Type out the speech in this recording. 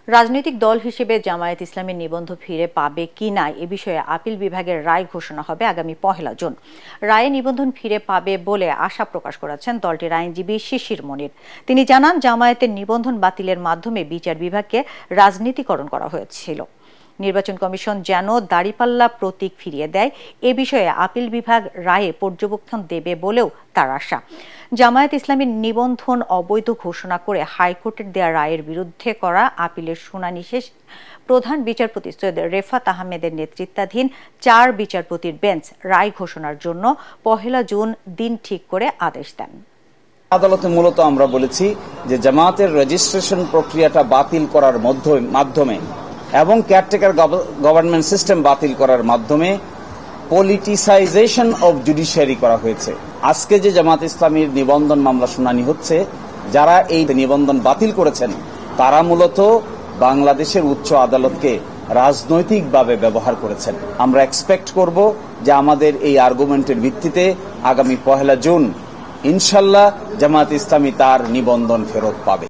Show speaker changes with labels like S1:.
S1: রাজনৈতিক দল হিসেবে জামায়াত ইসলামের নিবন্ধন ফিরে পাবে কি না এ বিষয়ে আপিল বিভাগের রায় ঘোষণা হবে আগামী 1 জুন। রায়ে নিবন্ধন ফিরে পাবে বলে আশা প্রকাশ করেছেন দলটির আইনজীবী শিশির মনির। তিনি জানান, জামায়াতের নিবন্ধন বাতিলের মাধ্যমে বিচার বিভাগকে রাজনীতিকরণ করা হয়েছিল। নির্বাচন কমিশন যেন দাঁড়িপাল্লা প্রতীক ফিরিয়ে দেয় এ বিষয়ে আপিল বিভাগ রায়ে পর্যবেক্ষণ দেবে বলেও তার আশা। জামায়াত ইসলামের নিবন্ধন অবৈধ ঘোষণা করে হাইকোর্টের দেয়া রায়ের বিরুদ্ধে করা আপিলের শুনানি শেষে প্রধান বিচারপতি সৈয়দ রেফাত আহমেদের নেতৃত্বাধীন 4 বিচারপতির বেঞ্চ রায় ঘোষণার জন্য 1 জুন দিন ঠিক করে আদেশ দেন।
S2: আদালতে মূলত আমরা বলেছি যে জামায়াতের রেজিস্ট্রেশন প্রক্রিয়াটা বাতিল করার মাধ্যমে এবং কেয়ারটেকার গভর্নমেন্ট সিস্টেম বাতিল করার মাধ্যমে পলিটিসাইজেশন অব জুডিশিয়ারি করা হয়েছে। আজকে যে জামায়াত ইসলামীর নিবন্ধন মামলা শুনানি হচ্ছে, যারা এই নিবন্ধন বাতিল করেছেন তারা মূলত বাংলাদেশের উচ্চ আদালতকে রাজনৈতিকভাবে ব্যবহার করেছেন। আমরা এক্সপেক্ট করব যে আমাদের এই আর্গুমেন্টের ভিত্তিতে আগামী 1 জুন ইনশাল্লাহ জামায়াত ইসলামী তার নিবন্ধন ফেরত পাবে।